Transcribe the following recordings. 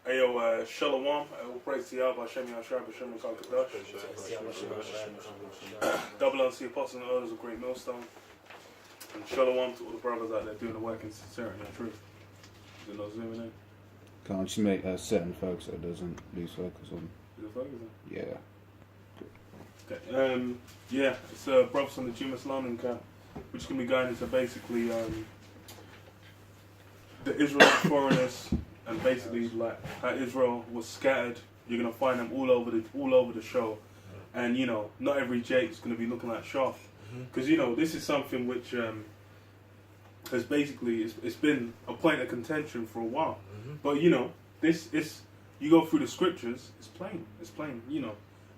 Ayo, Shalom, all praise to Yahweh, Hashem Yahshua, Hashem GMSUKTruth. Double unto the apostles and elders of Great Millstone. And Shalom to all the brothers out there doing the work in sincerity and truth. Is there no zooming in? Can't you make certain folks so it doesn't lose focus on? Is it focusing? Yeah. Okay. Yeah, it's brothers on the GMSLondonCentral, which can be guided into basically the Israel foreigners. And basically, like how Israel was scattered, you're gonna find them all over the show, and you know, not every Jake's gonna be looking like Shaft, because you know this is something which has basically it's been a point of contention for a while. But you know, this is you go through the scriptures, it's plain. You know,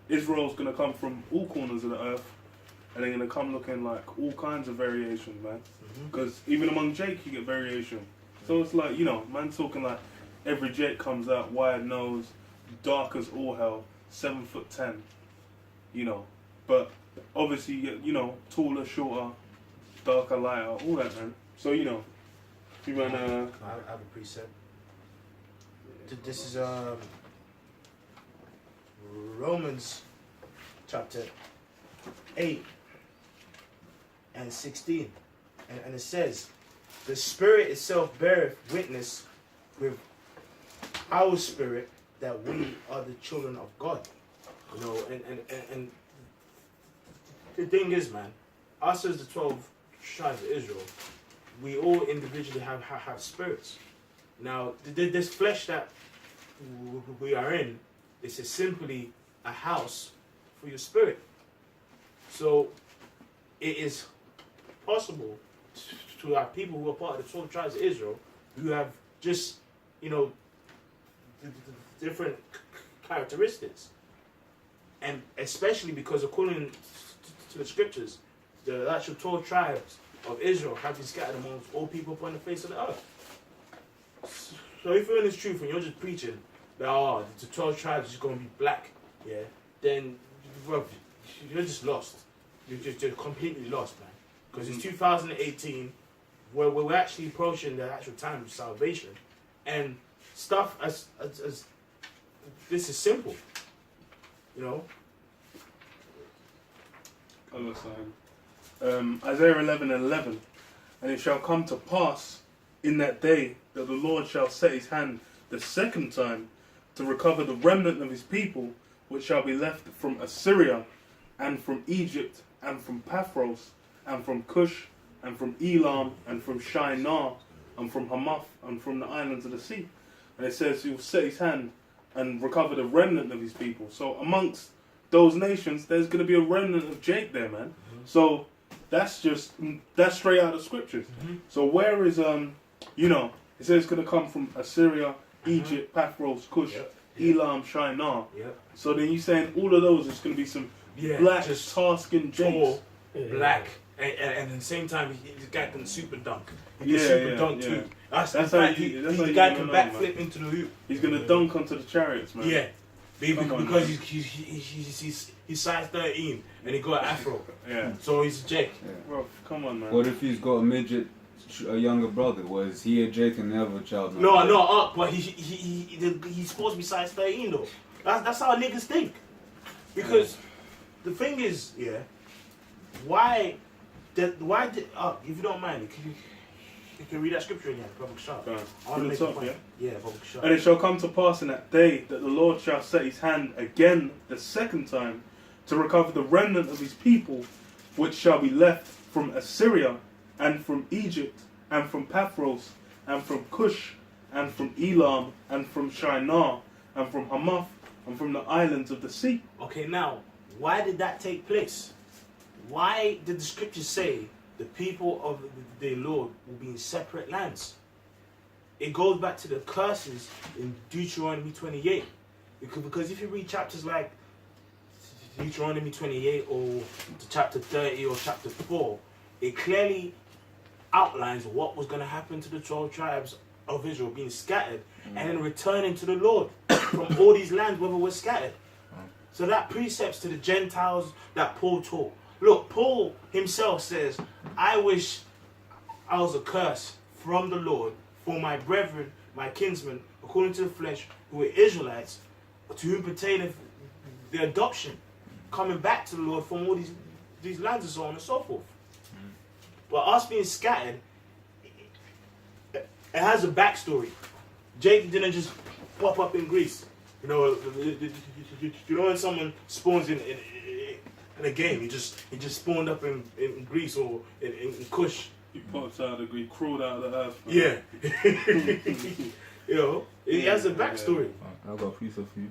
Israel's gonna come from all corners of the earth, and they're gonna come looking like all kinds of variations, man. Because even among Jake, you get variation. So it's like, you know, man talking like. Every Jake comes out wide nose, dark as all hell, 7'10", you know. But obviously, you know, taller, shorter, darker, lighter, all that, man. So you know, if you run I have a precept. This is Romans chapter 8 and 16, and it says, "The Spirit itself beareth witness with our spirit that we are the children of God." You know, and the thing is, man, us as the 12 tribes of Israel, we all individually have spirits. Now, this flesh that we are in is simply a house for your spirit. So, it is possible to have people who are part of the 12 tribes of Israel who have just, you know, different characteristics, and especially because according to the scriptures, the actual 12 tribes of Israel have been scattered amongst all people upon the face of the earth. So if you're in this truth and you're just preaching that the 12 tribes is going to be black, yeah, then bro, you're just lost. You're completely lost, man. Because it's 2018, where we're actually approaching the actual time of salvation, and stuff as this is simple, you know. Isaiah 11:11, and it shall come to pass in that day that the Lord shall set his hand the second time to recover the remnant of his people, which shall be left from Assyria, and from Egypt, and from Pathros, and from Cush, and from Elam, and from Shinar, and from Hamath, and from the islands of the sea. And it says he will set his hand and recover the remnant of his people. So amongst those nations, there's going to be a remnant of Jake there, man. So that's straight out of scriptures. So where is, you know, it says it's going to come from Assyria, Egypt, Pathros, Cush, Elam, Shinar. So then you're saying all of those is going to be some black, just tasking Jakes. Black. And at the same time, the guy can super dunk. He can super dunk too. That's how the guy can backflip into the hoop. He's gonna dunk onto the chariots, man. Yeah, because he's size 13 and he got an afro. Yeah. So he's a Jake. Yeah. Bro, come on, man. What if he's got a midget, a younger brother? Was he a Jake and the other child? No, but he's supposed to be size 13 though. That's how niggas think. Because the thing is, why did if you don't mind, you can read that scripture again, public shot. And it shall come to pass in that day that the Lord shall set his hand again the second time to recover the remnant of his people, which shall be left from Assyria, and from Egypt, and from Pathros, and from Cush, and from Elam, and from Shinar, and from Hamath, and from the islands of the sea. Okay, now, why did that take place? Why did the scriptures say the people of the Lord will be in separate lands? It goes back to the curses in Deuteronomy 28. Because if you read chapters like Deuteronomy 28 or chapter 30 or chapter 4, it clearly outlines what was going to happen to the 12 tribes of Israel being scattered and then returning to the Lord from all these lands where they were scattered. So that precepts to the Gentiles that Paul taught. Look, Paul himself says, I wish I was a curse from the Lord for my brethren my kinsmen, according to the flesh, who are Israelites, to whom pertaineth the adoption, coming back to the Lord from all these lands and so on and so forth. But us being scattered, it has a backstory. Jacob didn't just pop up in Greece. You know when someone spawns in a game, he just spawned up in Greece or in Kush. He pops out of the Greek, crawled out of the earth. Yeah. You know, it has a backstory. I've got a precept for you.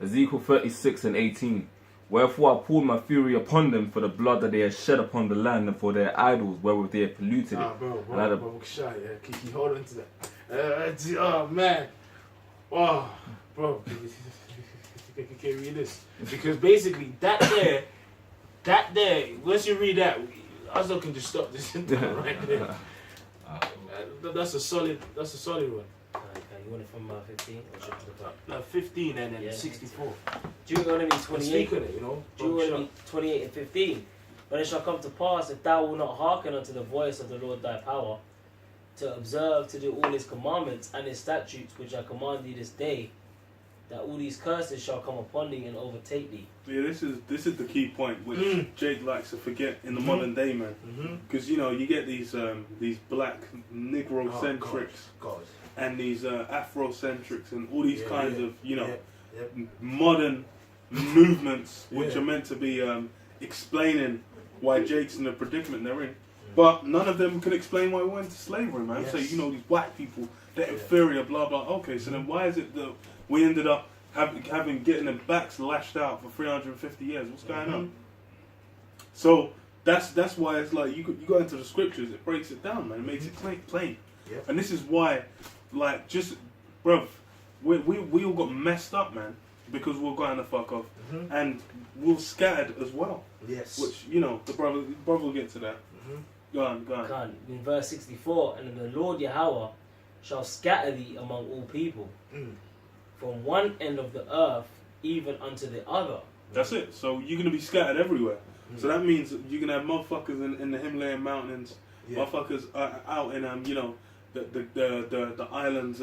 Ezekiel 36 and 18. Wherefore I poured my fury upon them for the blood that they had shed upon the land and for their idols wherewith they had polluted it. Bro, shy, yeah. Keep holding to that. Oh man, oh bro, you can't read this because basically that there. Once you read that, us can just stop this right there. That's a solid one. You want it from 15 or should I put 15 and then 64. Deuteronomy 28. Speak on it, you know. Deuteronomy 28 and 15. But it shall come to pass, if thou wilt not hearken unto the voice of the Lord thy power, to observe to do all his commandments and his statutes which I command thee this day, that all these curses shall come upon thee and overtake thee. Yeah, this is the key point which Jake likes to forget in the modern day, man. Because you know you get these black Negro-centrics and these Afrocentrics and all these kinds of modern movements which are meant to be explaining why Jake's in the predicament they're in. But none of them can explain why we went into slavery, man. So these black people, they're inferior, blah blah. Okay, so then why is it that we ended up getting their backs lashed out for 350 years? What's going on? So that's why it's like you go into the scriptures, it breaks it down, man. It makes it plain. Yep. And this is why, like, just bruv, we all got messed up, man, because we're going the fuck off, and we're scattered as well. Yes. Which the brother will get to that. Go on. In verse 64, and the Lord Yahweh shall scatter thee among all people, from one end of the earth even unto the other. That's it. So you're gonna be scattered everywhere. So that means you're gonna have motherfuckers in the Himalayan mountains, motherfuckers out in the islands,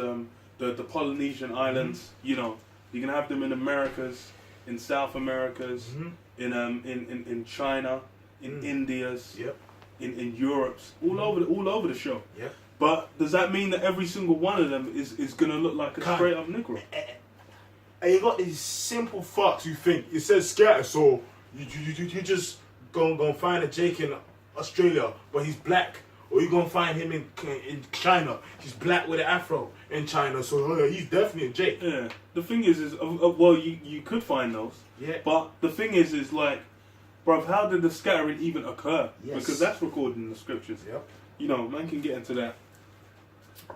the Polynesian islands. You know, you're gonna have them in Americas, in South Americas, in China, in India's, in Europe's, all over the show. Yep. But does that mean that every single one of them is gonna look like a straight up Negro? And you got these simple fucks. You think it says scatter, so you just gonna find a Jake in Australia, but he's black, or you gonna find him in China, he's black with an afro in China, so he's definitely a Jake. Yeah. The thing is well, you could find those. Yeah. But the thing is like, bruv, how did the scattering even occur? Yes. Because that's recorded in the scriptures. Yep. You know, man can get into that.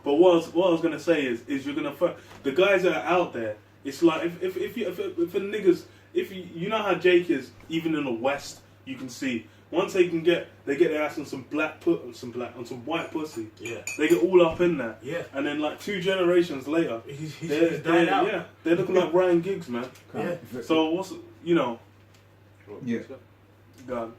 But what I was gonna say is you're gonna the guys that are out there. It's like if the niggas, you know how Jake is, even in the West, you can see once they get their ass on some white pussy. Yeah. They get all up in that. Yeah. And then like 2 generations later, they're dying out. Yeah. They're looking like Ryan Giggs, man. Yeah. So what's Yeah. Go on.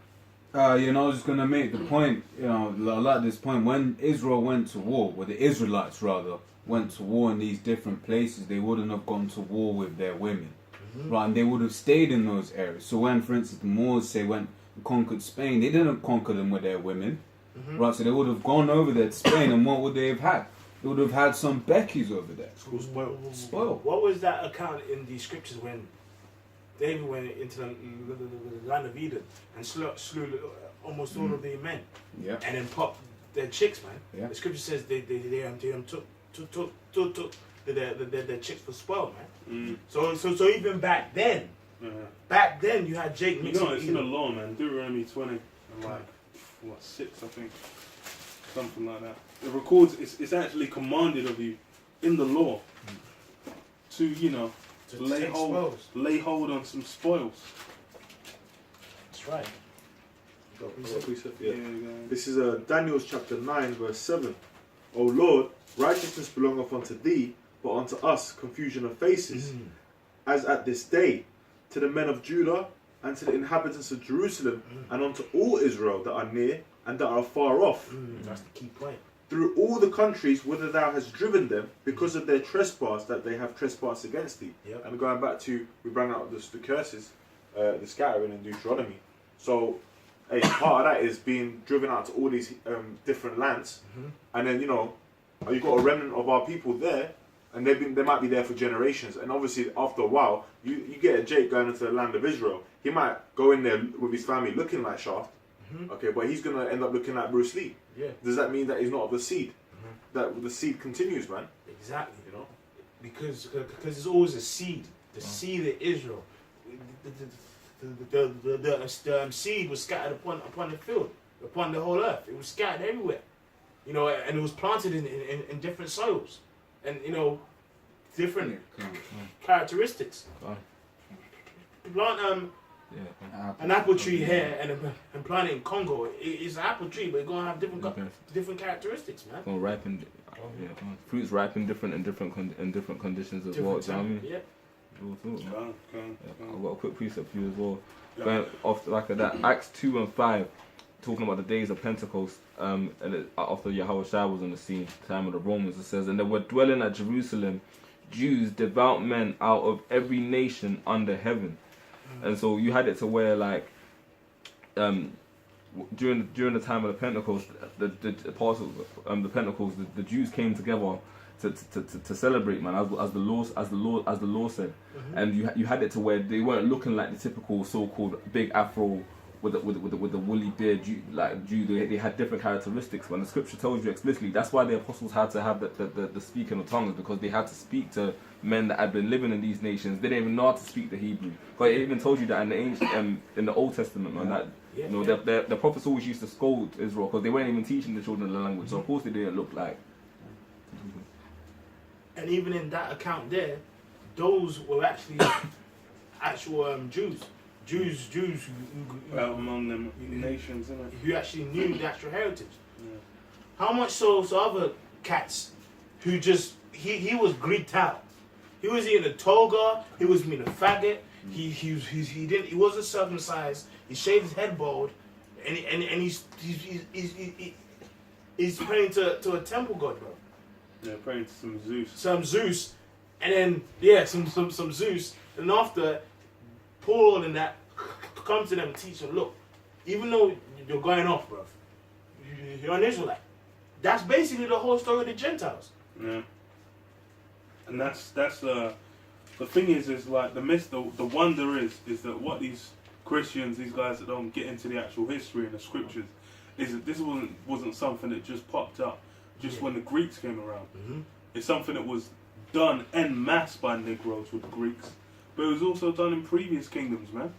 I was just gonna make the point, I like this point. When Israel went to war, or the Israelites rather, went to war in these different places, they wouldn't have gone to war with their women. Right, and they would have stayed in those areas. So when, for instance, the Moors, say, went and conquered Spain, they didn't conquer them with their women. Right, so they would have gone over there to Spain, and what would they have had? They would have had some Beckys over there. Spoiled. What was that account in the scriptures when David went into the land of Eden and slew almost all of their men, and then popped their chicks, man? Yeah. The scripture says they took their chicks for spoil, man. So even back then, you had Jake mixing. It's in the law, man. Deuteronomy 20 and like 6, I think, something like that. It records. It's actually commanded of you in the law to lay hold on some spoils. That's right. This is Daniel chapter 9 verse 7. O Lord, righteousness belongeth unto thee, but unto us confusion of faces, as at this day, to the men of Judah and to the inhabitants of Jerusalem, and unto all Israel that are near and that are far off. That's the key point. through all the countries whither thou hast driven them, because of their trespass that they have trespassed against thee. Yep. And going back to, we bring out the curses, the scattering in Deuteronomy. So, hey, part of that is being driven out to all these different lands, and then you've got a remnant of our people there, and they might be there for generations. And obviously, after a while, you get a Jake going into the land of Israel. He might go in there with his family looking like Shaft, okay, but he's gonna end up looking like Bruce Lee. Yeah. Does that mean that he's not of the seed? That the seed continues, man. Exactly. Because it's always a seed. The seed of Israel. The seed was scattered upon the field, upon the whole earth. It was scattered everywhere. And it was planted in different soils. And different characteristics. Plant an apple tree here and plant it in Congo. It's an apple tree, but it's gonna have different characteristics, man. Gonna ripen. Fruits ripen different in different conditions as well. Do you know what I mean? Yeah. I've got a quick precept for you as well. Going off the back of that, Acts 2 and 5, talking about the days of Pentecost, and after Yahushua was on the scene, time of the Romans, it says, and they were dwelling at Jerusalem, Jews, devout men out of every nation under heaven. And so you had it to where, like, during the time of the Pentecost, the apostles, the Pentecost, the Jews came together to celebrate, man, as the law said, and you had it to where they weren't looking like the typical so-called big afro with the woolly beard Jew. They had different characteristics. When the scripture tells you explicitly, that's why the apostles had to have the speaking of tongues, because they had to speak to men that had been living in these nations. They didn't even know how to speak the Hebrew. But it even told you that in the ancient, in the Old Testament, man, that the prophets always used to scold Israel because they weren't even teaching the children the language. So of course they didn't look like. And even in that account there, those were actually actual Jews. Jews Well, among them nations, isn't it? who actually knew the actual heritage. Yeah. How much so other cats who just he was Greeked out. He was eating a toga. He was being a faggot. He wasn't circumcised. He shaved his head bald, and he's praying to a temple god, bro. Yeah, praying to some Zeus. Some Zeus, and then some Zeus, and after Paul and that come to them and teach them, look, even though you're going off, bro, you're an Israelite. That's basically the whole story of the Gentiles. Yeah. And that's the thing is like the wonder is that what these Christians, these guys that don't get into the actual history and the scriptures, is that this wasn't something that just popped up just when the Greeks came around. It's something that was done en masse by Negroes with the Greeks, but it was also done in previous kingdoms, man.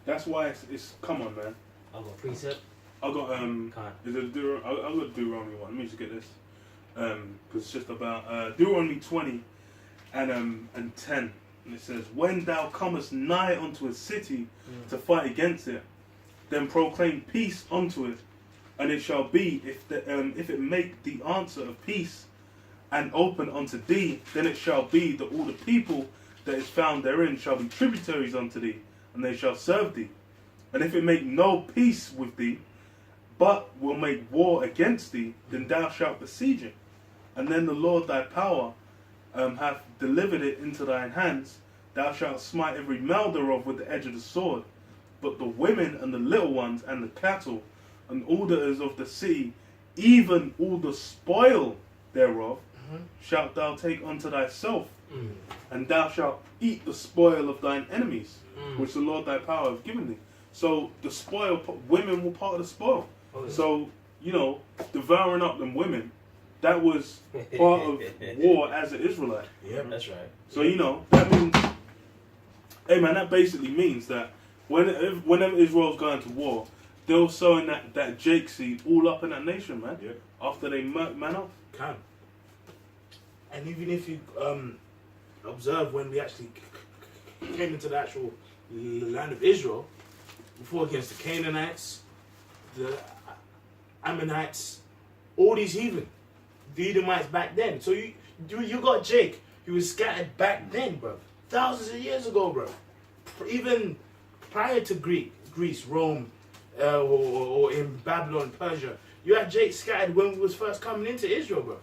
That's why it's come on, man. I've got precept. I got is it I got Deuteronomy 1. Let me just get this because it's just about Deuteronomy 20 and 10, and it says, when thou comest nigh unto a city to fight against it, then proclaim peace unto it, and it shall be if it make the answer of peace and open unto thee, then it shall be that all the people that is found therein shall be tributaries unto thee, and they shall serve thee. And if it make no peace with thee, but will make war against thee, then thou shalt besiege it. And then the Lord thy power hath delivered it into thine hands. Thou shalt smite every male thereof with the edge of the sword. But the women and the little ones and the cattle and all that is of the city, even all the spoil thereof, shalt thou take unto thyself. And thou shalt eat the spoil of thine enemies, which the Lord thy power hath given thee. So the spoil, women were part of the spoil. So, devouring up them women, that was part of war as an Israelite. Yeah, that's right. So, that means, hey man, that basically means that whenever Israel's going to war, they're sowing that Jake seed all up in that nation, man. Yeah. After they man off. Can. And even if you observe when we actually came into the actual land of Israel, we fought against the Canaanites, the Ammonites, all these heathen, the Edomites back then. So you got Jake, he was scattered back then, bro. Thousands of years ago, bro. Even prior to Greece, Rome, or in Babylon, Persia, You had Jake scattered when we was first coming into Israel, bro.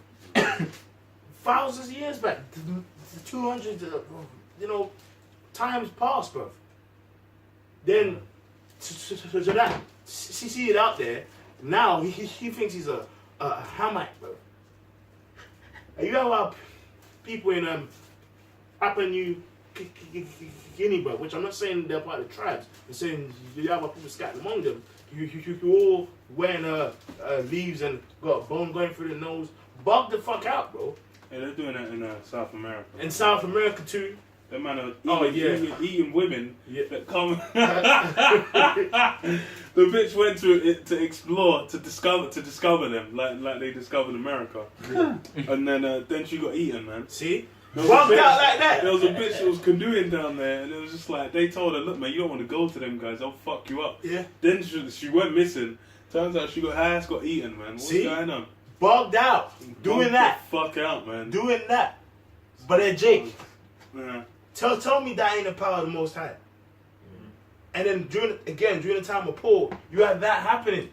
Thousands of years back, 200, times past, bro. Then, to that, see it out there. Now he thinks he's a Hamite, bro. And you have our people in Papua New Guinea, bro, which I'm not saying they're part of the tribes. I'm saying you have our people scattered among them. You all wearing leaves and got a bone going through the nose. Bug the fuck out, bro. Yeah, they're doing that in South America. In South America too. That man are eating women that come. The bitch went to explore, to discover them, like they discovered America. And then she got eaten, man. See? Bugged out like that. There was a bitch that was canoeing down there, and it was just like, they told her, look, man, you don't want to go to them guys, they'll fuck you up. Yeah. Then she went missing. Turns out her ass got eaten, man. What's going on? Bugged out. Doing that. Fuck out, man. Doing that. But then Jake, Yeah. tell me that ain't the power of the Most High. And then during the time of Paul, you had that happening.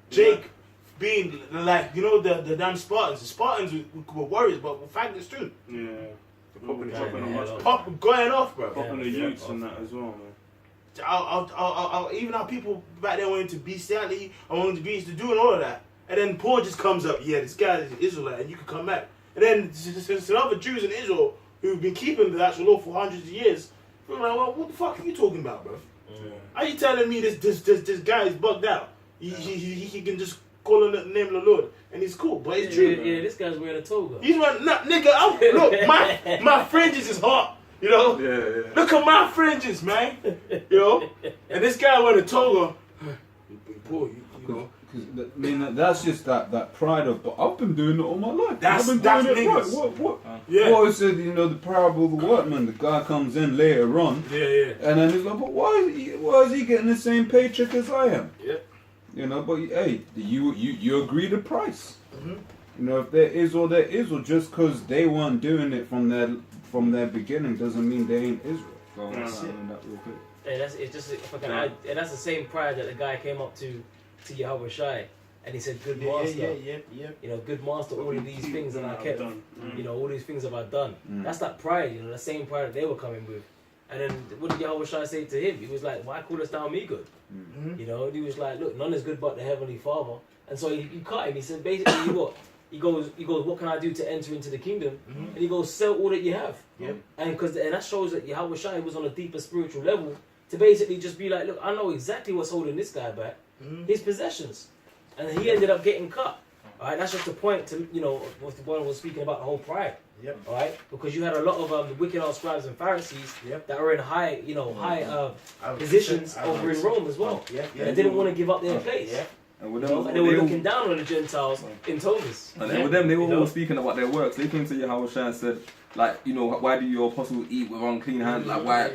Jake being like, the damn Spartans. The Spartans were warriors, but were faggots too. Yeah. Going off, bro. Popping the youths and that as well, man. Even our people back there wanting to bestiality, I wanted to be to doing all of that. And then Paul just comes up, this guy is an Israelite, and you can come back. And then there's other Jews in Israel who've been keeping the actual law for hundreds of years. I'm like, well, what the fuck are you talking about, bro? Yeah. Are you telling me this guy is bugged out? He can just call on the name of the Lord and he's cool, but it's true. Yeah, this guy's wearing a toga. He's wearing nigga. Look, my fringes is hot. Yeah. Look at my fringes, man. And this guy wearing a toga. Boy, that's just that pride of. But I've been doing it all my life. That's I've been doing it right. niggas. What? Yeah. What is it? The parable of the workman. The guy comes in later on. Yeah. And then he's like, but why is he getting the same paycheck as I am? Yeah. But hey, you agree the price. Mm-hmm. If there is, or just because they weren't doing it from their beginning doesn't mean they ain't Israel. So That's it. that real quick. And that's it's just if I can add, and that's the same pride that the guy came up to Yahweh Shai, and he said, "Good master, good master, all of these things that I kept, all these things have I done." That's that pride, the same pride that they were coming with. And then what did Yahweh Shai say to him? He was like, "Why callest thou me good?" Mm-hmm. And he was like, "Look, none is good but the Heavenly Father." And so he cut him. He said, basically, what? He goes, "What can I do to enter into the kingdom?" And he goes, "Sell all that you have." Yep. And that shows that Yahweh Shai was on a deeper spiritual level to basically just be like, "Look, I know exactly what's holding this guy back, his possessions," and he ended up getting cut. All right, that's just a point to what the one was speaking about, the whole pride. Yep. All right, because you had a lot of the wicked old scribes and Pharisees that were in high positions over in Rome as well. They didn't want to give up their place. And with And they were looking down on the Gentiles in Thomas. And with them, they were all speaking about their works. They came to Yahweh Shai and said, why do your apostles eat with unclean hands? Like, why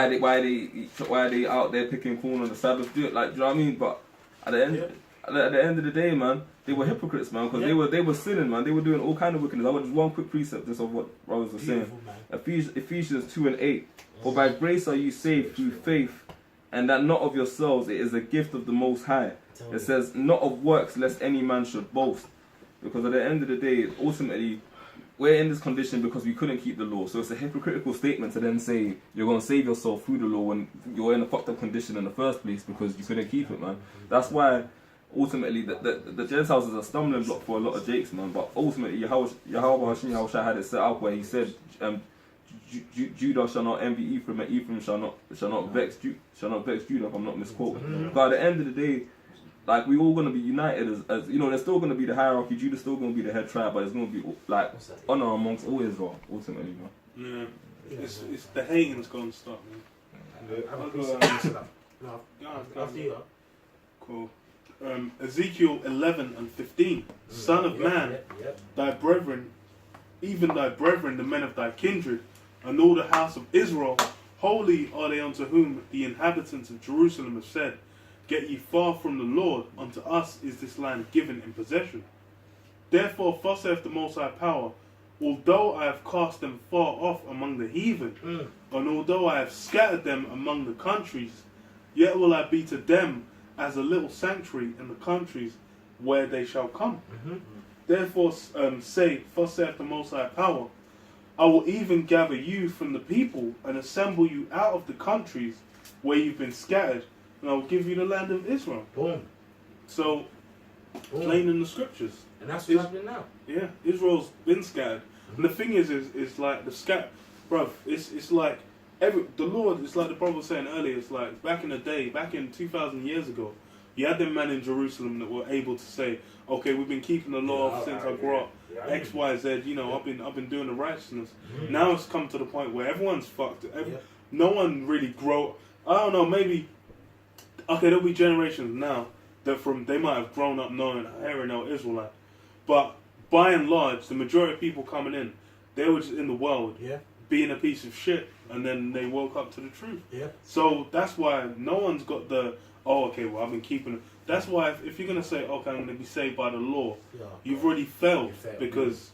are they out there picking corn on the Sabbath? Do you know what I mean? But at the end of the day, man, they were hypocrites, man, because they were sinning, man. They were doing all kind of wickedness. I want just one quick precept just of what brothers were saying. Ephesians 2:8. For by grace are you saved through faith, and that not of yourselves, it is a gift of the Most High. It says, not of works, lest any man should boast. Because at the end of the day, ultimately, we're in this condition because we couldn't keep the law. So it's a hypocritical statement to then say you're going to save yourself through the law when you're in a fucked up condition in the first place because you couldn't keep it, man. That's why ultimately the Gentiles is a stumbling block for a lot of Jakes, man. But ultimately, Yahweh Shai had it set up where he said, Judah shall not envy Ephraim, and Ephraim shall not vex Judah, if I'm not misquoting. But at the end of the day, like, we all gonna be united as there's still gonna be the hierarchy. Judah's still gonna be the head tribe, but there's gonna be like honor amongst all Israel ultimately, man. Yeah, it's the hating's gonna stop, man. Cool. Ezekiel 11:15. Son of man, thy brethren, even thy brethren, the men of thy kindred, and all the house of Israel, holy are they unto whom the inhabitants of Jerusalem have said, Get ye far from the Lord, unto us is this land given in possession. Therefore, thus saith the Most High Power, although I have cast them far off among the heathen, and although I have scattered them among the countries, yet will I be to them as a little sanctuary in the countries where they shall come. Mm-hmm. Therefore, say, thus saith the Most High Power, I will even gather you from the people and assemble you out of the countries where you've been scattered, and I will give you the land of Israel. Boom. So, Boom. plain in the scriptures. And that's what's happening now. Yeah, Israel's been scattered. And the thing is like the scat, bruv, it's like the Lord, it's like the brother was saying earlier, it's like back in the day, back in 2,000 years ago, you had them men in Jerusalem that were able to say, okay, we've been keeping the law since I grew up, X, Y, Z, you know, I've been doing the righteousness. Now it's come to the point where everyone's fucked. No one really grow. I don't know, maybe, okay, there'll be generations now that they might have grown up knowing, hearing no Israelite. But by and large, the majority of people coming in, they were just in the world being a piece of shit, and then they woke up to the truth. So that's why no one's got the, oh, okay, well, I've been keeping it. That's why if you're going to say, okay, I'm going to be saved by the law, you've already failed, because,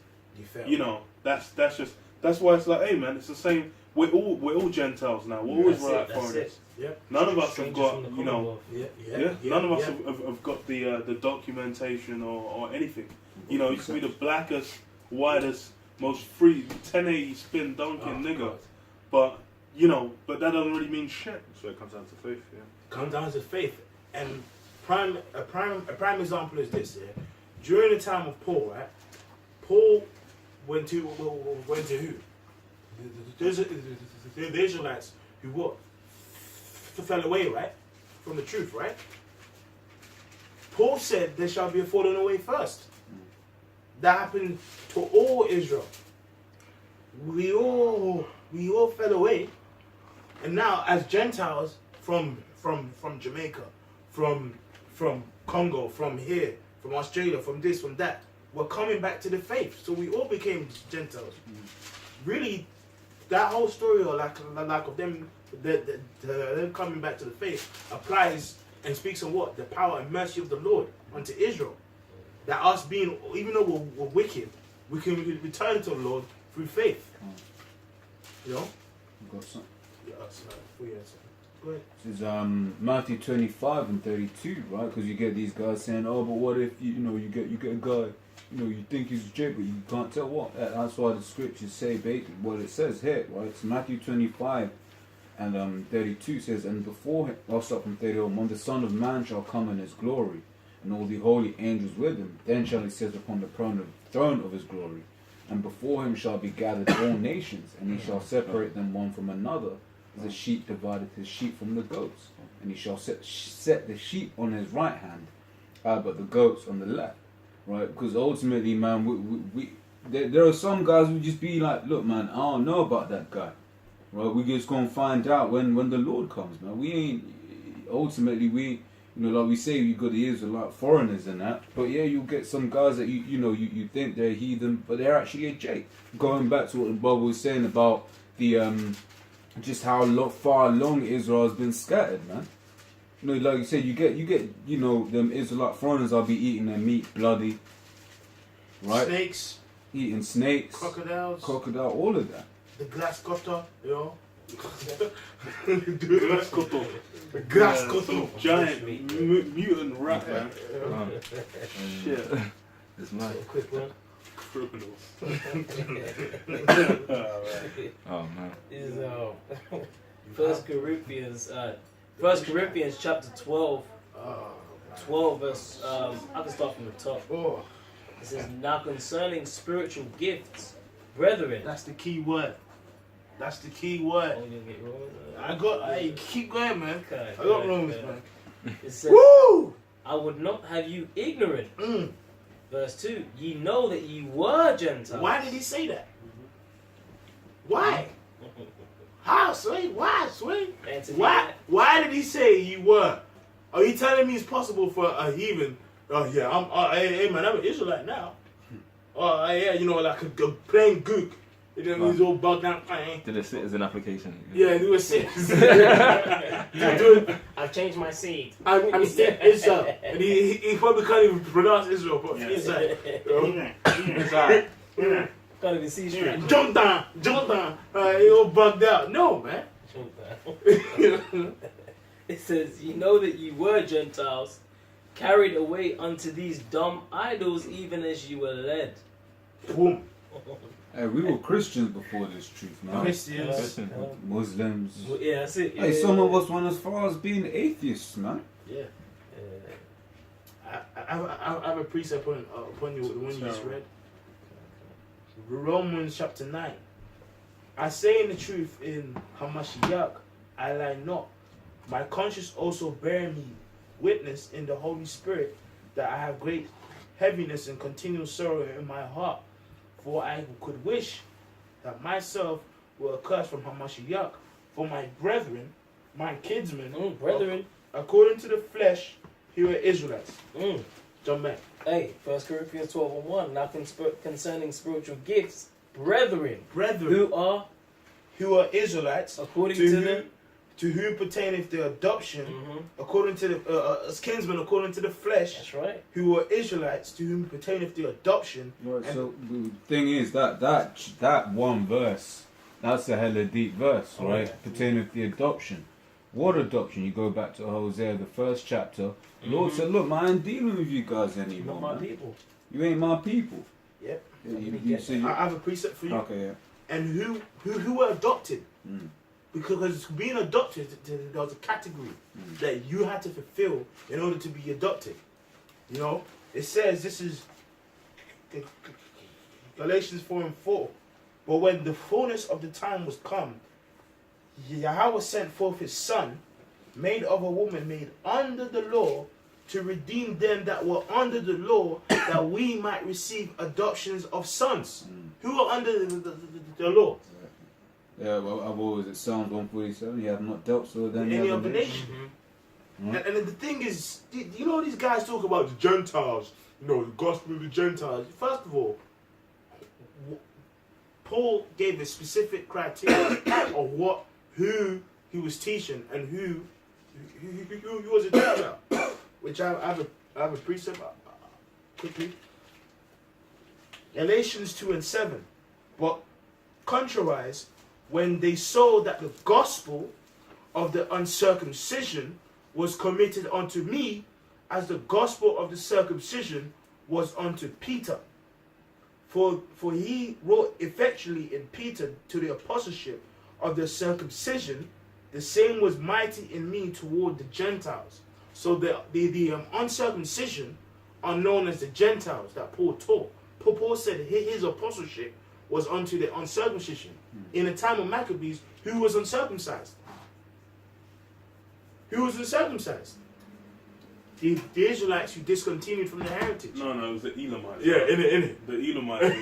you know, that's why it's like, hey, man, it's the same. We're all Gentiles now. We're always right foreigners. None of us have got, you know, none of us have got the documentation or anything. You know, you can be the blackest, whitest, most free 1080 spin dunking nigga, but you know, but that doesn't really mean shit. So it comes down to faith. Comes down to faith. And a prime example is this. During the time of Paul, right? Paul went to who? The Israelites who what? Fell away, right? From the truth, right? Paul said there shall be a falling away first. That happened to all Israel. We all fell away, and now as Gentiles from Jamaica, from Congo, from here, from Australia, from this, from that, we're coming back to the faith. So we all became Gentiles. Really, that whole story, or like of them coming back to the faith, applies and speaks on what? The power and mercy of the Lord unto Israel. That us being, even though we're wicked, we can return to the Lord through faith. You know? You got something? Yeah, go ahead. This is Matthew 25 and 32, right? Because you get these guys saying, oh, but what if, you get a guy, you think he's a Jew, but you can't tell what. That's why the scriptures say basically what it says here, right? It's Matthew 25 and 32 says, and before him, I'll start from 31, when the Son of Man shall come in his glory, and all the holy angels with him, then shall he sit upon the throne of his glory, and before him shall be gathered all nations, and he shall separate them one from another, as a sheep divideth his sheep from the goats, and he shall set the sheep on his right hand, but the goats on the left, right? Because ultimately, man, there are some guys who just be like, look, man, I don't know about that guy, right? We just gonna find out when the Lord comes, man. We ain't, ultimately, like we say, you got the Israelite foreigners and that, but yeah, you'll get some guys that you think they're heathen, but they're actually a Jake. Going back to what the Bible was saying about the just how far along Israel has been scattered, man. Like you said, you get them Israelite foreigners. I'll be eating their meat, bloody, right? Snakes, eating snakes, crocodile, all of that. The glass cutter, Glass cutter. Grass cutter. Giant mutant rat, man. Shit. It's mad. Quick one. Criminals. Oh man. This is First Corinthians chapter 12. 12 verse. I can start from the top. It says, now concerning spiritual gifts, brethren. That's the key word. That's the key word. Oh, you didn't get Romans? Hey, keep going, man. Okay, I got Romans, man. It says, Woo! I would not have you ignorant. Verse 2, ye know that ye were Gentiles. Why did he say that? Why? How, Sway? Why, Sway? Why did he say you were? Are you telling me it's possible for a heathen? Oh yeah, hey man, I'm an Israelite now. Oh yeah, like a plain gook. He's all bugged out. Did a citizen application? Yeah, do a citizen. I've changed my seed. I'm Israel. And he probably can't even pronounce Israel, but Israel. Can't even see straight. Jump down. He all bugged out. No, man. It says, ye know that ye were Gentiles, carried away unto these dumb idols, even as you were led. Boom. Hey, we were Christians before this truth, man. Christians. Muslims. Well, yeah, that's it. Hey, Yeah, some yeah, of us went as far as being atheists, man. Yeah. I have a precept upon you, the one you just read. Romans chapter 9. I say in the truth in Hamashiach, I lie not. My conscience also bear me witness in the Holy Spirit that I have great heaviness and continual sorrow in my heart. For I could wish that myself were accursed from Hamashiach. For my brethren, my kinsmen, brethren, according to the flesh, who are Israelites. John Mac. Hey, 1 Corinthians 12:1. Now concerning spiritual gifts, brethren, Brethren, who are Israelites, according to whom pertaineth the adoption, according to the as kinsmen, according to the flesh. That's right. Who are Israelites, to whom pertaineth the adoption. Right, so the thing is that one verse, that's a hella deep verse, right? Yeah. Pertaining to the adoption. What adoption? You go back to Hosea, the first chapter. Lord said, look, man, I ain't dealing with you guys anymore. Not my man. people. You ain't my people. Yep. Yeah, I have a precept for you. okay, yeah. And who were adopted. Mm. Because being adopted, there was a category that you had to fulfill in order to be adopted. You know, it says, this is Galatians 4:4. But when the fullness of the time was come, Yahweh sent forth his son, made of a woman, made under the law, to redeem them that were under the law, that we might receive adoptions of sons. Who are under the law? Yeah, well, I've always, it Psalms 147, you have not dealt so with Any other nation. And the thing is, you know, these guys talk about the Gentiles, you know, the gospel of the Gentiles. First of all, Paul gave a specific criteria of who he was teaching and who was a Gentile. Which I have a precept quickly. Galatians 2:7. But contrariwise, when they saw that the gospel of the uncircumcision was committed unto me, as the gospel of the circumcision was unto Peter. For he wrought effectually in Peter to the apostleship of the circumcision, the same was mighty in me toward the Gentiles. So the uncircumcision are known as the Gentiles that Paul taught. Paul said his apostleship was unto the uncircumcision. In the time of Maccabees, who was uncircumcised? Who was uncircumcised? The Israelites who discontinued from their heritage. No, it was the Elamites. Yeah, in it. The Elamites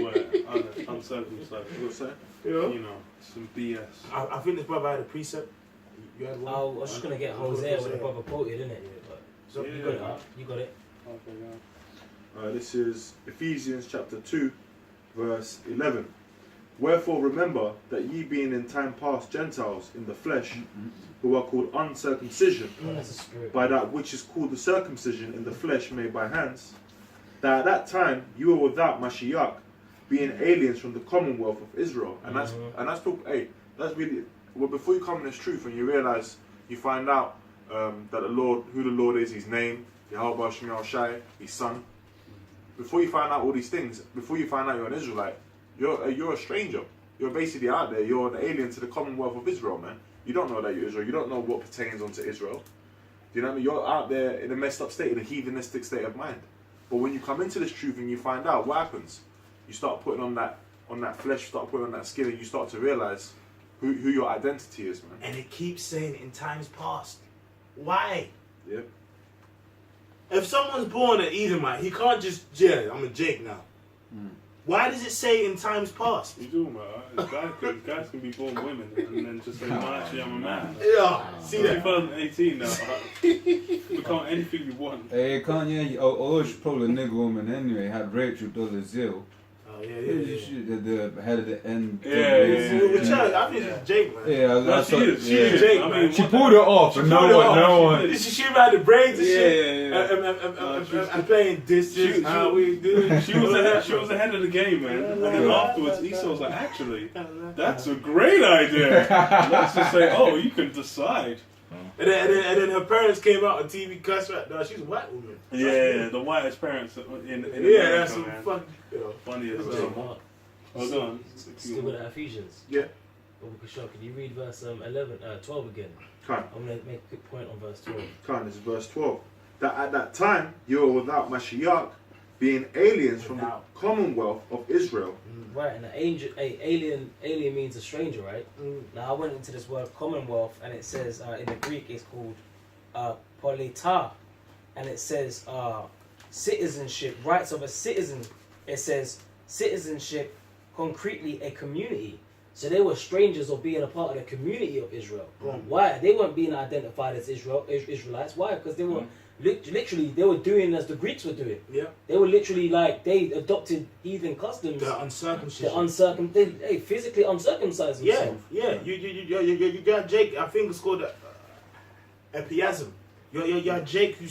were uncircumcised. What's that? You know, some BS. I think this brother had a precept. You had one? I was just going to get Hosea when the brother quoted, innit? So Yeah. you got it up. You got it. Okay, yeah. This is Ephesians chapter 2, verse 11. Wherefore remember that ye being in time past Gentiles in the flesh, who are called uncircumcision, That's a spirit. by that which is called the circumcision in the flesh made by hands, that at that time you were without Mashiach, being aliens from the commonwealth of Israel. And that's that's really, well, before you come in this truth and you realize, you find out that who the Lord is, his name, Yahweh Shemel Shai, his son. Before you find out all these things, before you find out you're an Israelite, you're a stranger. You're basically out there. You're an alien to the commonwealth of Israel, man. You don't know that you're Israel. You don't know what pertains onto Israel. Do you know what I mean? You're out there in a messed up state, in a heathenistic state of mind. But when you come into this truth and you find out, what happens? You start putting on that flesh, start putting on that skin, and you start to realize who your identity is, man. And it keeps saying in times past. Why? Yep. If someone's born an Edomite, he can't just, I'm a Jake now. Why does it say in times past? You do, man. Guys can be born women and then just say, no, actually, I'm a man. Yeah, see that? 2018 now. Become anything you want. Hey, Kanye, she's probably a nigga woman anyway, had Rachel Dolezal. Oh, yeah. The head of the end. I think it's Jake, man. Yeah, No, she is. She is. Jake, I man. mean, She pulled it off, and no one. She ran the braids and shit. Yeah. I'm playing this is how we do it. She was ahead of the game, man. And then afterwards, Esau was like, actually, that's a great idea. Let's just say, you can decide. And then her parents came out on TV cuss her. No, she's a white woman. Yeah, the whitest parents in America, that's some man. fucking, Funny as That's well. Mark, Hold on. still with Ephesians. Yeah. Can you read verse 12 again? Kind. I'm going to make a quick point on verse 12. This is verse 12. That at that time you were without Mashiach, being aliens from the commonwealth of Israel. Right, and alien means a stranger, right? Now I went into this word commonwealth, and it says in the Greek it's called polita, and it says citizenship, rights of a citizen. It says citizenship, concretely a community. So they were strangers or being a part of the community of Israel. Why? They weren't being identified as Israelites. Why? Because they were literally they were doing as the Greeks were doing. Yeah. They were literally like they adopted heathen customs. The uncircumcision. They physically uncircumcised themselves. Yeah. You got Jake. I think it's called epiasm. You got Jake who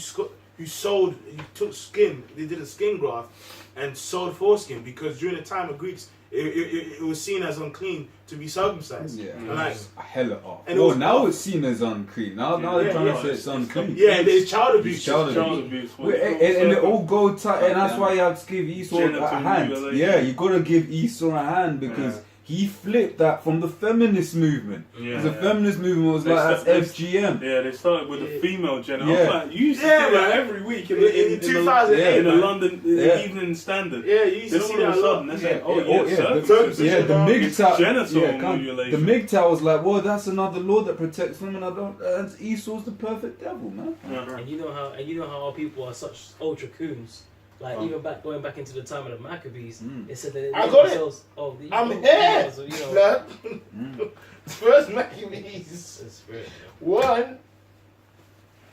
sewed. He took skin. They did a skin graft and sewed foreskin because during the time of Greeks, it was seen as unclean to be circumcised. Yeah, And like, hella off. And Well, it was now off. it's seen as unclean. Now they're trying to say it's unclean. yeah, there's child abuse. It's child Child abuse. abuse. And they all go tight, and that's why you have to give Esau Genital a hand. mutilation. Yeah, you gotta give Esau a hand because he flipped that from the feminist movement. Because the feminist movement was They like, start- that's FGM. Yeah, they started with the female gender. Yeah. I was like, you used to Yeah, see that man. every week in In 2008, in the man. London Yeah. Evening Standard. Yeah, you used to Then see all of that a a lot. sudden, they say, oh Yeah, yeah, circumcision. Yeah, the It's MGTOW. genital The mutilation. MGTOW was like, well, that's another law that protects women. And Esau's the perfect devil, man. Yeah. And you know how our people are such ultra coons. Like even going back into the time of the Maccabees, it said that they I named got it. themselves. Oh, I'm here. So, you know, Blood. First Maccabees the spirit. 1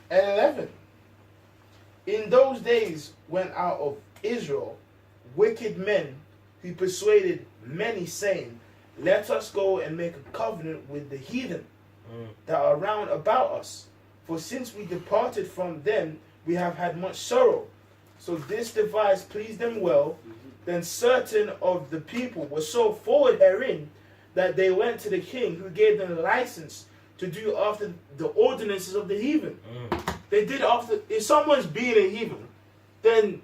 and 11. In those days went out of Israel wicked men who persuaded many, saying, let us go and make a covenant with the heathen that are round about us. For since we departed from them, we have had much sorrow. So this device pleased them well. Then certain of the people were so forward herein that they went to the king, who gave them license to do after the ordinances of the heathen. They did after. If someone's being a heathen, then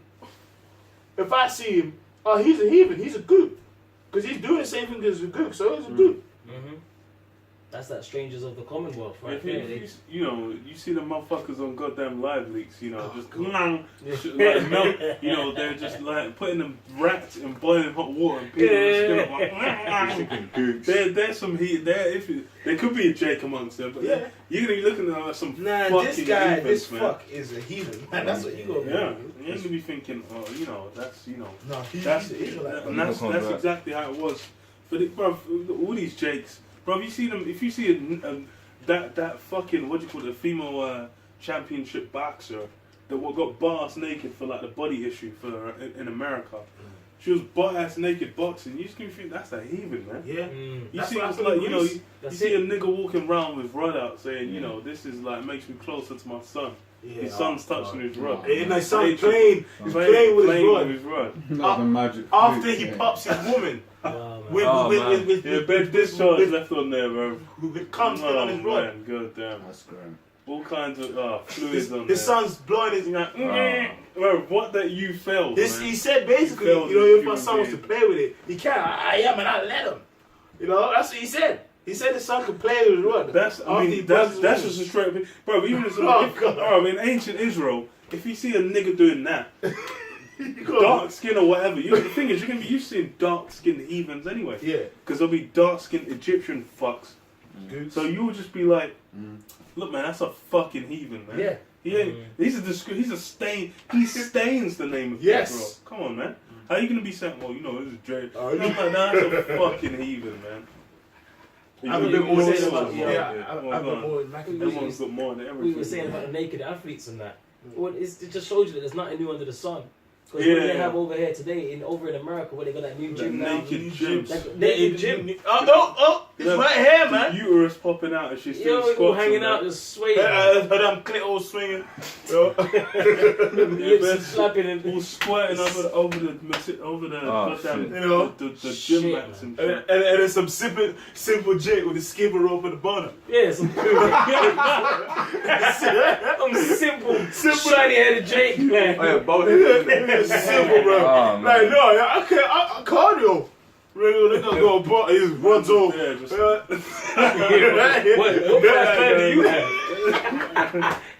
if I see him, oh, he's a heathen, he's a goop. Because he's doing the same thing as a goop, so he's a goop. That's that strangers of the Commonwealth, right? If there. you see the motherfuckers on goddamn live leaks, just like melt, they're just like putting them rats in boiling hot water and people are just gonna there's some heat there. There could be a Jake amongst them, but you're gonna be looking at like some Nah, fucking this guy, heathens, this man. fuck is a heathen, man. That's what you gonna Yeah, do. you're gonna be thinking, that's No, he's that's an Israelite. and that's exactly how it was. But all these Jakes, bro, you see them. If you see that fucking what do you call it, a female championship boxer that got butt-ass naked for like the body issue for in America. She was butt-ass naked boxing. You just gonna think that's a heathen, man. Yeah. You That's see, what it's I like think you That's see it. a nigga walking around with rod out saying, this is like makes me closer to my son. His son's touching his rod. And my son playing, he's playing with his rod. Not the magic. After flute, he yeah. pops his woman Wow, man. with Bed discharge left on there, bro. with cum still on his rod. Man, god damn. That's great. All kinds of fluids on there. His son's blowing his. He's like, bro, what that you failed, man. He said basically, Failed if my human son wants to being. play with it, he can. I am, and I let him. That's what he said. He said his son could play with his rod. That's just a straight up, bro. Even as in ancient Israel, if you see a nigga doing that, dark skin or whatever, the thing is, you're gonna be used to seeing dark skinned heathens anyway. Yeah. Because there'll be dark skinned Egyptian fucks. So you'll just be like, look, man, that's a fucking heathen, man. Yeah. He ain't. He's a stain. He stains the name of Yes. Israel. Come on, man. How you gonna be saying, well, this is Jay? I'm like, that's a fucking heathen, man. I've You- been you more say saying about- about Come on, I've go been on. more Them ones got more than everything. We were saying about the naked athletes and that. Well, it just shows you that there's nothing new under the sun. Because Yeah. what they have over here today, over in America, where they got that new The gym now. naked gyms. Naked Gym. gym. Oh, It's right here, The man. uterus popping out as she's Yo, doing we all squats. hanging and out, that. just swaying. Them clip all swinging. Yo. Lips man. are slapping and All squirting over the Oh, goddamn shit. You know? the gym Shit, mats and And shit. then some simple jig with a skipper rope and a bonnet. yeah, some simple, shiny-headed Jake, man. Oh yeah, both. It's simple, bro. Oh, man. Like, no, I can't. I cardio. They gonna go, but he just runs off. Yeah, just What price plan do you have?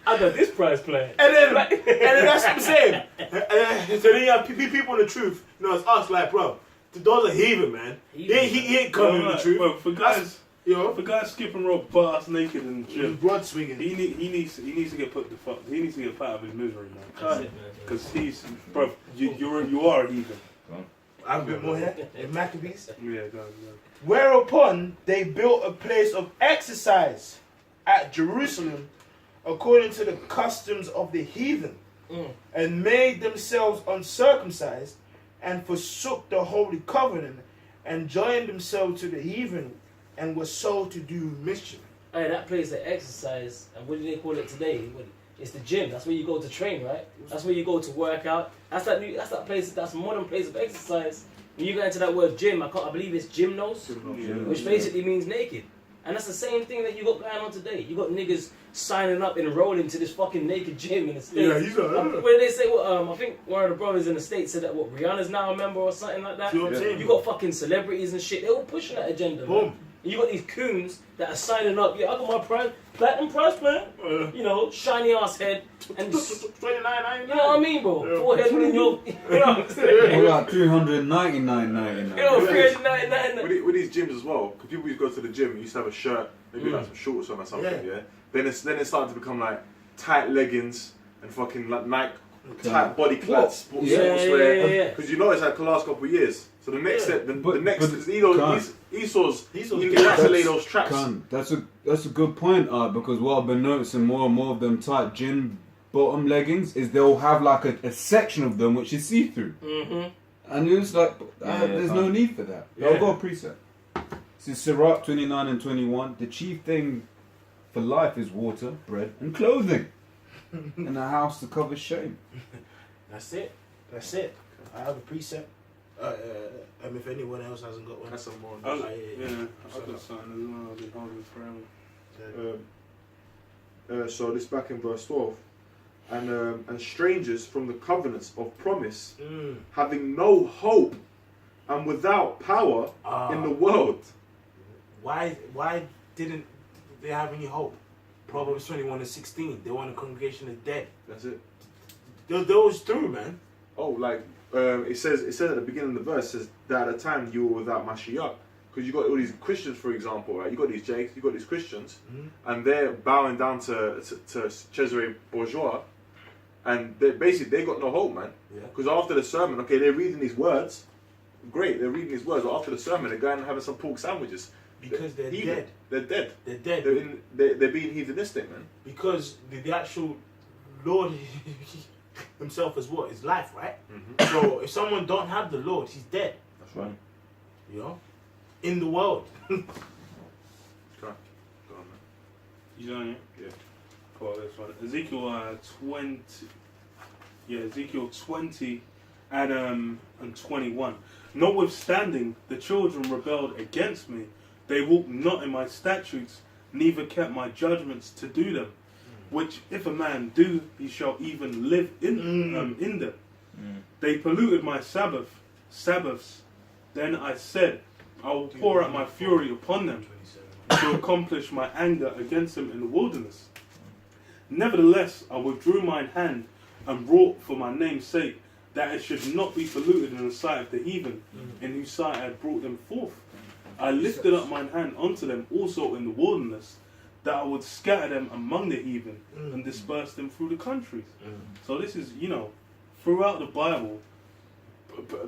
I got this price plan. And then that's what I'm saying. So then you have people in the truth. You know, it's us, like, bro. Those are heathen, man. He ain't coming in the truth. Bro, for guys, Yo, for guys skipping rope butt ass naked in the gym, blood swinging. he needs to get put the fuck. He needs to get put out of his misery, That's man. it, man. Because he's, bro, you are a heathen. I have a bit more here. In Maccabees. Yeah, go. Whereupon they built a place of exercise at Jerusalem, according to the customs of the heathen, and made themselves uncircumcised, and forsook the holy covenant, and joined themselves to the heathen, and were so to do mischief. Hey, that place of exercise, and what do they call it today? It's the gym. That's where you go to train, right? That's where you go to work out. That's that place. That's a modern place of exercise. When you go into that word gym, I believe it's gymnos, which basically means naked. And that's the same thing that you got going on today. You got niggas signing up, enrolling to this fucking naked gym in the States. Yeah, he's What did they say? Well, I think one of the brothers in the States said that Rihanna's now a member or something like that. See what I'm saying? You got fucking celebrities and shit. They're all pushing that agenda. Boom. Man. And you got these coons that are signing up. Yeah, I got my platinum price plan. You know, shiny ass head and $29.99. you know what I mean, bro? Yeah. Forehead within your, you know what I'm saying? We got $399.99. You know, $399. With these gyms as well, because people used to go to the gym, you used to have a shirt, maybe like some shorts on or something, yeah. Then it started to become like tight leggings and fucking like Nike tight body clad sportswear. Yeah. Because you notice like the last couple of years. So the next step, the next but is Esau's Esau's you have to lay those traps. That's a good point, because what I've been noticing more and more of them tight gym bottom leggings is they'll have like a section of them which is see-through. And it's like, there's no need for that. I'll go a preset. This is Sirach 29 and 21. The chief thing for life is water, bread, and clothing. And a house to cover shame. That's it. I have a precept. If anyone else hasn't got one, That's some more. I've got something as well. I've been holding forever. So this back in verse 12. And strangers from the covenants of promise, having no hope and without power in the world. Why didn't they have any hope? Proverbs 21 and 16. They want the congregation is dead. That's it. Those through, man. Oh, like it says at the beginning of the verse, says that at the time you were without Mashiach. Because you got all these Christians, for example, right? You got these Jakes, you got these Christians, and they're bowing down to Cesare Borgia, and they got no hope, man. Because after the sermon, okay, they're reading these words, great, they're reading these words, but after the sermon, they're going and having some pork sandwiches. Because they're heathen. dead. They're dead. They're dead. They're being heathenistic, man. Because the actual Lord himself is what? Is life, right? So if someone don't have the Lord, he's dead. That's right. You know? In the world. Go on, man. You done it? Yeah. Cool, that's right. Ezekiel 20. Yeah, Ezekiel 20 and 21. Notwithstanding, the children rebelled against me. They walked not in my statutes, neither kept my judgments to do them. Which, if a man do, he shall even live in them. They polluted my Sabbaths. Then I said, I will pour out my fury upon them to accomplish my anger against them in the wilderness. Nevertheless, I withdrew mine hand and wrought for my name's sake, that it should not be polluted in the sight of the heathen, in whose sight I had brought them forth. I lifted up mine hand unto them also in the wilderness, that I would scatter them among the heathen and disperse them through the countries. So this is, throughout the Bible,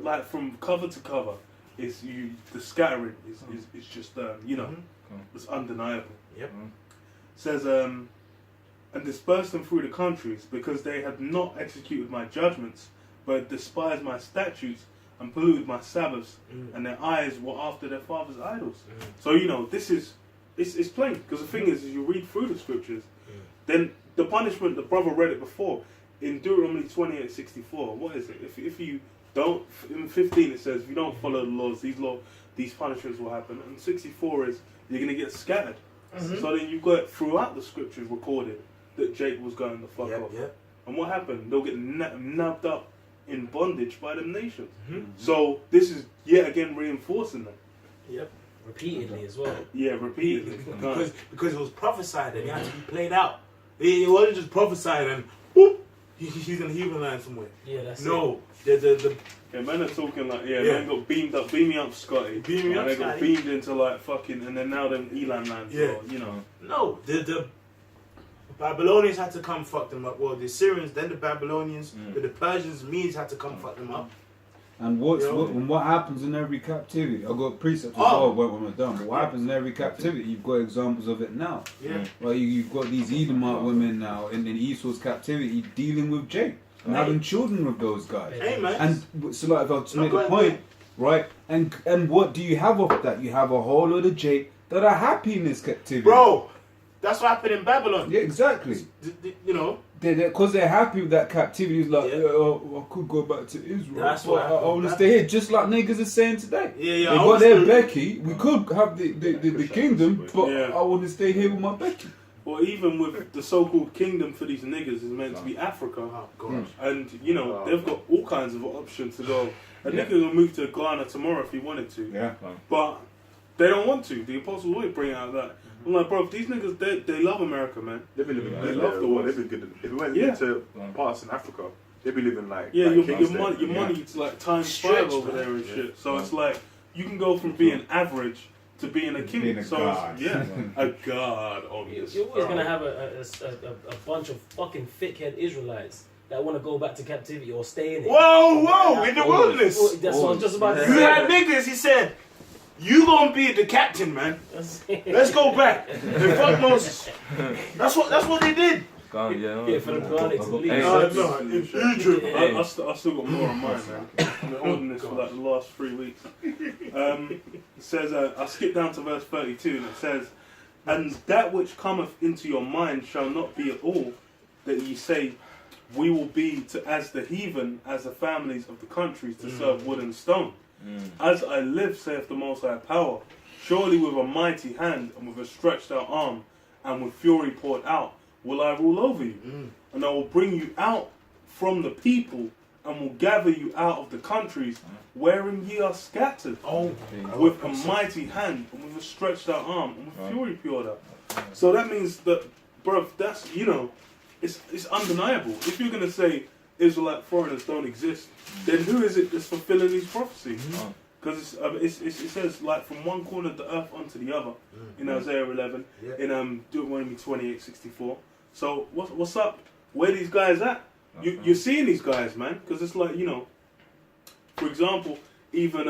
like from cover to cover, the scattering is just it's undeniable. Yep. Says and disperse them through the countries, because they had not executed my judgments, but despised my statutes, and polluted my Sabbaths, and their eyes were after their father's idols. So you know, this is it's plain, because the thing is you read through the scriptures, then the punishment, the brother read it before in Deuteronomy 28:64. What is it? If you don't, in 15 it says if you don't follow the laws, these punishments will happen. And 64 is you're gonna get scattered. So then you've got throughout the scriptures recorded that Jake was going to fuck off. Yep. And what happened? They'll get nabbed up in bondage by them nations. So this is yet again reinforcing that. Yep. Repeatedly as well. Yeah, repeatedly. Because it was prophesied and it had to be played out. It wasn't just prophesied and whoop, he's in the heathen land somewhere. Yeah, that's No, the Yeah, man are talking like, Yeah. man got beamed up, beam me up, Scotty. Beam me up, and they got Scotty. beamed into like fucking, and then now them Elam lands, Yeah. you know. no, the Babylonians had to come fuck them up. Well, the Assyrians, then the Babylonians, then the Persians, Medes had to come fuck them up. And what happens in every captivity? I've got precepts as Oh. well when we're done. But what happens in every captivity? You've got examples of it now. Yeah. Right, you've got these Edomite women now in Esau's captivity dealing with Jake and Hey. having children with those guys. Hey, man. And so, like, if I was to Not make the going point, there. right? And what do you have of that? You have a whole lot of Jake that are happy in this captivity. Bro, that's what happened in Babylon. Yeah, exactly. You know, Because they're happy with that captivity. It's like, Yeah. I could go back to Israel. That's but what I happened. want to stay here, just like niggas are saying today. Yeah, yeah, They I got was their still- Becky. We could have the kingdom, but Yeah. I want to stay here with my Becky. Or even with the so-called kingdom for these niggas is meant to be Africa. oh gosh. And, you know, they've got all kinds of options to go. A nigga will move to Ghana tomorrow if he wanted to. Yeah. But they don't want to. The apostles always bring out that. I'm like, bro, these niggas, they love America, man. They be living They good. love the They West. be good. If we went Yeah. to parts in Africa, they be living like Yeah, like your kings money, there. your money's like times Stretch, 5 over man. there and shit. So it's like you can go from being average to being a king. Being a so god. It's, yeah, a god on You're this. always going to have a bunch of fucking thickhead Israelites that want to go back to captivity or stay in it. Whoa, in the wilderness. Well, that's what I was just about to You say. had niggas, he said, you gonna be the captain, man. Let's go back. And fuck Moses. That's what they did. Yeah, for the Garlic to leave. Hey, No, in Egypt. I still got more on mine, man. I've been holding this for like the last 3 weeks. It says, I skip down to verse 32 and it says, and that which cometh into your mind shall not be at all that ye say, we will be to as the heathen, as the families of the countries to serve wood and stone. As I live, saith the Most High Power, surely with a mighty hand and with a stretched out arm and with fury poured out will I rule over you. And I will bring you out from the people and will gather you out of the countries wherein ye are scattered. With a mighty hand and with a stretched out arm and with fury poured out. So that means that, bruv, that's, you know, it's undeniable. If you're going to say Israelite foreigners don't exist, then who is it that's fulfilling these prophecies? Because it says, like, from one corner of the earth onto the other in Isaiah 11, in Deuteronomy 28:64. So what's up? Where these guys at? You're seeing these guys, man, because it's like, you know, for example, even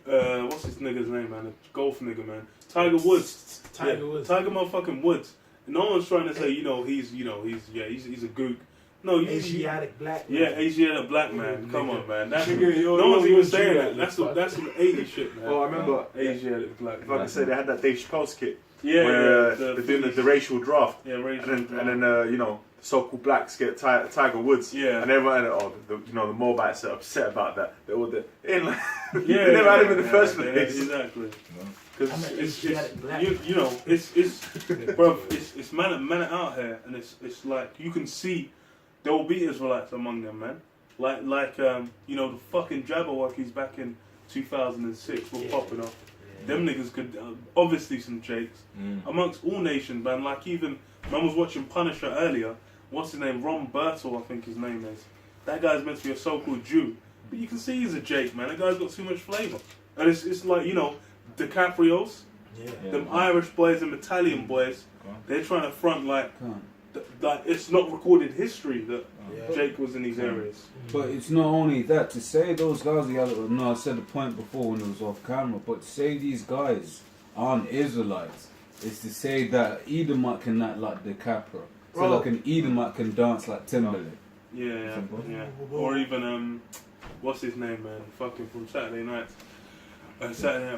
what's this nigga's name, man? The golf nigga, man, Tiger Woods. Tiger Woods. Tiger motherfucking Woods. No one's trying to say, he's a gook. No, Asiatic black. yeah, Asiatic black man. Come on, man. That's, Nigga, no one's even saying that. that. That's some 80s shit, man. Well, I remember Asiatic black. if I can say they had that Dave Chappelle skit Yeah, where yeah, they're doing the racial draft. Yeah, racial and draft. then you know, so-called blacks get Tiger Woods. Yeah. And everyone, the Moabites are upset about that. They all in like, Yeah, they never had him in the first yeah, place. Exactly. Because I'm an it's Asiatic black. you know bro, it's man out here, and it's like you can see there will be Israelites among them, man. Like you know, the fucking Jabberwockies back in 2006 were popping off. Them niggas could obviously some jakes amongst all nations, man. Like even man was watching Punisher earlier. What's his name? Ron Bertel, I think his name is. That guy's meant to be a so-called Jew, but you can see he's a jake, man. That guy's got too much flavour, and it's like, you know, DiCaprio's, them Irish boys and Italian boys. They're trying to front like it's not recorded history that Jake was in these areas. But it's not only that, to say those guys, I said the point before when it was off camera, but to say these guys aren't Israelites is to say that Edomite can act like DiCaprio. So like an Edomite can dance like Timberlake. Yeah. Or even what's his name, man? Fucking from Saturday Night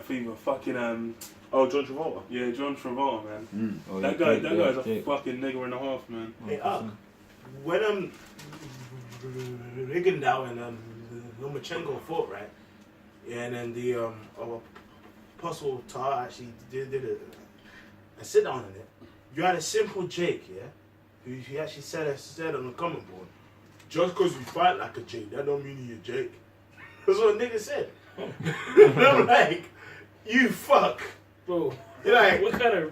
Fever. Fucking Oh, John Travolta. yeah, John Travolta, man. Oh, That yeah, guy's a Jake. fucking nigger and a half, man. Hey, when Rigondeaux and Lomachenko fought, right? Yeah, and then the Apostle Tar actually did a sit down on it. You had a simple Jake, yeah, who he actually said on the comment board, just because you fight like a Jake, that don't mean you're a Jake. That's what a nigga said. And I'm like, you fuck. Bro, You're like, what kind of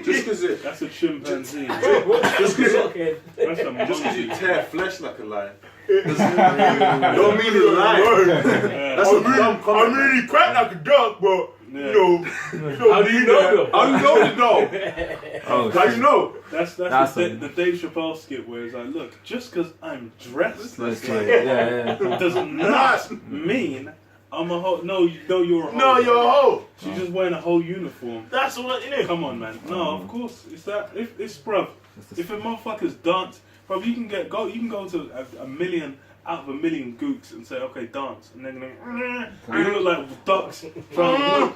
Just because it. That's a chimpanzee. Just because fucking That's a Just because you monkey. tear flesh like a lion. Don't mean it's lying. Yeah. That's a dumb comment. I really crack like a duck, but Yeah. you know, How do you know though? How you know? Oh, How you know? That's That's the Dave Chappelle skit where it's like, look, just because I'm dressed Let's this try way it. Yeah. does not mean I'm a hoe. No, you're a hoe. no, you're a hoe. She's just wearing a whole uniform. That's what it is. Come on, man. No, of course. It's that. If it's bruv. If a motherfucker's dance, bruv, you can go to a million out of a million gooks and say, okay, dance, and they're gonna look like ducks. So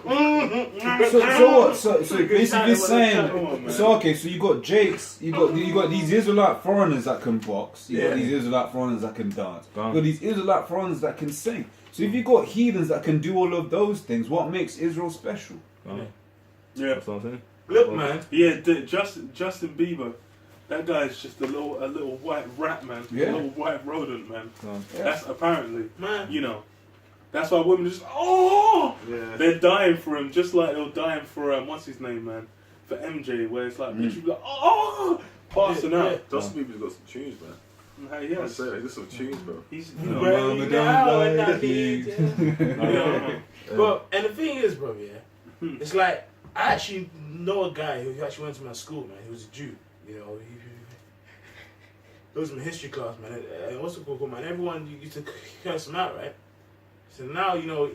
what? So basically saying, Come on, man. so okay, so you got Jakes, you got these Israelite foreigners that can box, you got these Israelite foreigners that can dance, you got these Israelite foreigners that can sing. So if you got heathens that can do all of those things, what makes Israel special? Yeah. That's what I'm saying. Look, man. Yeah, Justin Bieber. That guy's just a little white rat, man. Yeah. A little white rodent, man. Yeah. That's apparently, Man. you know. That's why women just Yeah. they're dying for him, just like they were dying for what's his name, man, for MJ, where it's like bitch, you be like passing Yeah, out. Justin Bieber's got some tunes, man. Hey, I yes. say, there's some tunes, bro. He's Well, Mama now don't and I like need you. you. But and the thing is, bro, yeah, it's like I actually know a guy who actually went to my school, man. He was a Jew, you know. He was in my history class, man. And what's it called, man? Everyone used to curse him out, right? So now, you know,